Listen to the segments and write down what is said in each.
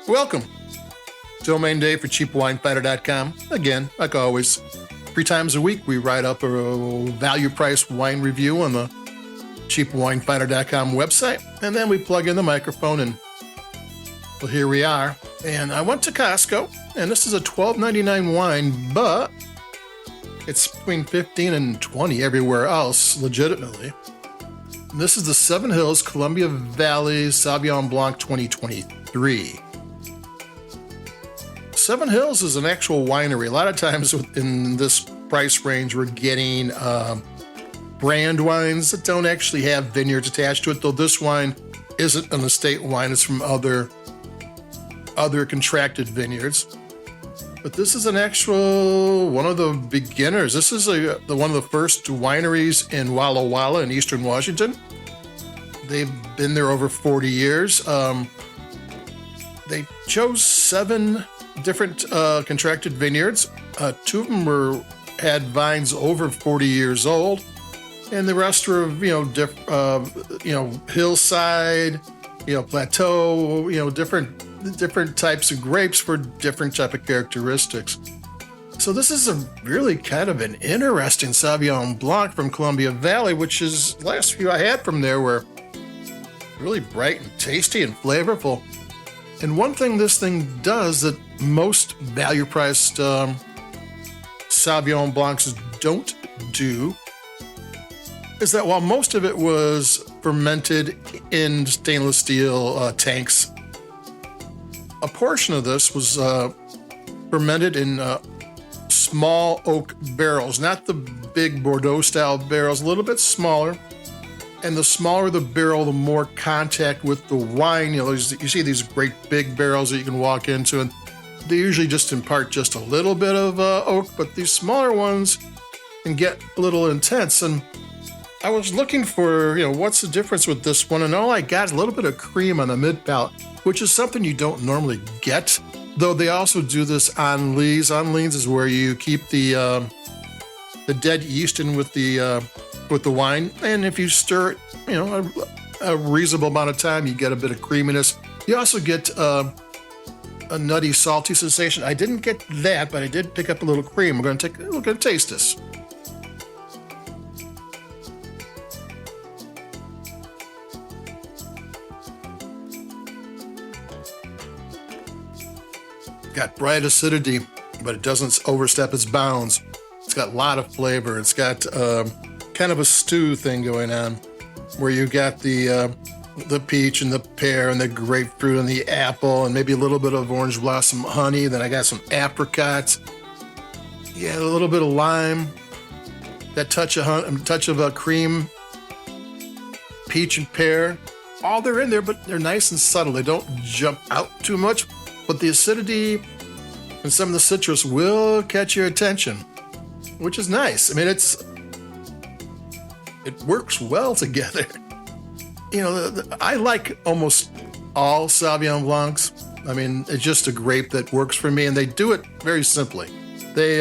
Welcome. Domain day for cheapwinefinder.com. Again, like always, 3 times a week we write up a value price wine review on the cheapwinefinder.com website, and then we plug in the microphone and well, here we are. And I went to Costco, and this is a $12.99 wine, but it's between $15 and $20 everywhere else, legitimately. And this is the Seven Hills Columbia Valley Sauvignon Blanc 2023. Seven Hills is an actual winery. A lot of times in this price range, we're getting brand wines that don't actually have vineyards attached to it, though this wine isn't an estate wine. It's from other contracted vineyards. But this is an actual one of the beginners. This is one of the first wineries in Walla Walla in eastern Washington. They've been there over 40 years. They chose 7 different contracted vineyards. 2 of them had vines over 40 years old, and the rest were hillside, plateau, different types of grapes for different type of characteristics. So this is a really kind of an interesting Sauvignon Blanc from Columbia Valley, which is the last few I had from there were really bright and tasty and flavorful. And one thing this thing does that most value-priced Sauvignon Blancs don't do is that while most of it was fermented in stainless steel tanks, a portion of this was fermented in small oak barrels, not the big Bordeaux-style barrels, a little bit smaller. And the smaller the barrel, the more contact with the wine. You see these great big barrels that you can walk into, and they usually just impart just a little bit of oak, but these smaller ones can get a little intense. And I was looking for, what's the difference with this one? And all I got is a little bit of cream on the mid-palate, which is something you don't normally get, though they also do this on lees. On lees is where you keep the dead yeast in with the wine, and if you stir it, a reasonable amount of time, you get a bit of creaminess. You also get a nutty, salty sensation. I didn't get that, but I did pick up a little cream. We're going to taste this. Got bright acidity, but it doesn't overstep its bounds. It's got a lot of flavor. It's got kind of a stew thing going on, where you got the peach and the pear and the grapefruit and the apple and maybe a little bit of orange blossom honey. Then I got some apricots. Yeah, a little bit of lime. That touch of cream, peach and pear. All they're in there, but they're nice and subtle. They don't jump out too much, but the acidity and some of the citrus will catch your attention, which is nice. I mean, it works well together. I like almost all Sauvignon Blancs. I mean, it's just a grape that works for me, and they do it very simply. They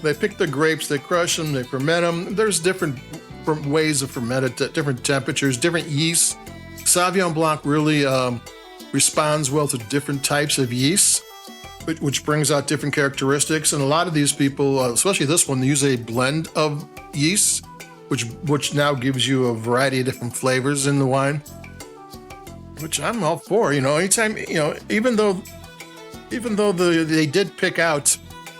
pick the grapes, they crush them, they ferment them. There's different ways of ferment it, different temperatures, different yeasts. Sauvignon Blanc really responds well to different types of yeasts, which brings out different characteristics. And a lot of these people, especially this one, they use a blend of yeasts, which now gives you a variety of different flavors in the wine, which I'm all for. Anytime, even though they did pick out,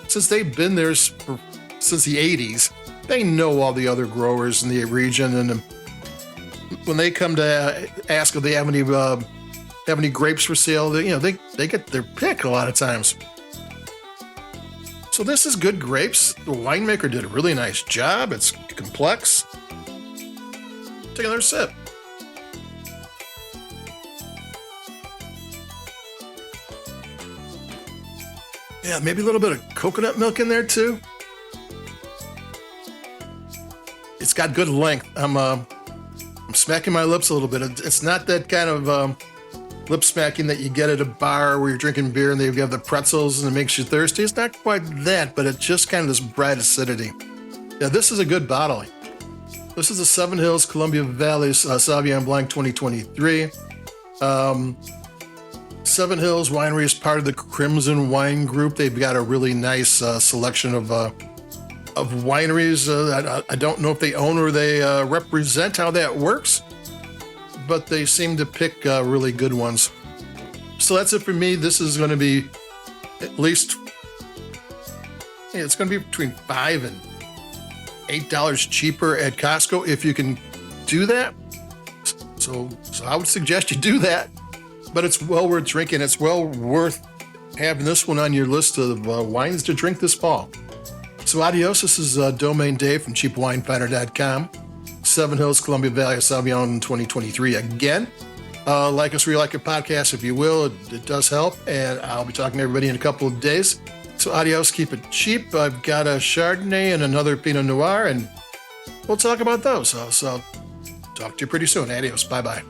since they've been there since the 80s, they know all the other growers in the region, and when they come to ask if they have any grapes for sale, they get their pick a lot of times. So this is good grapes. The winemaker did a really nice job. It's complex. Take another sip. Yeah, maybe a little bit of coconut milk in there too. It's got good length. I'm smacking my lips a little bit. It's not that kind of lip smacking that you get at a bar where you're drinking beer and they have the pretzels and it makes you thirsty. It's not quite that, but it's just kind of this bright acidity. Yeah, this is a good bottling. This is the Seven Hills Columbia Valley Sauvignon Blanc 2023. Seven Hills Winery is part of the Crimson Wine Group. They've got a really nice selection of wineries. I don't know if they own or they represent how that works, but they seem to pick really good ones. So that's it for me. This is going to be at least, it's going to be between $5 and $8 cheaper at Costco if you can do that. So I would suggest you do that. But it's well worth drinking. It's well worth having this one on your list of wines to drink this fall. So adios. This is Domain Dave from CheapWineFinder.com. Seven Hills, Columbia Valley Sauvignon 2023 again. Like us where you like your podcast, if you will. It does help. And I'll be talking to everybody in a couple of days. So adios. Keep it cheap. I've got a Chardonnay and another Pinot Noir, and we'll talk about those. So talk to you pretty soon. Adios. Bye-bye.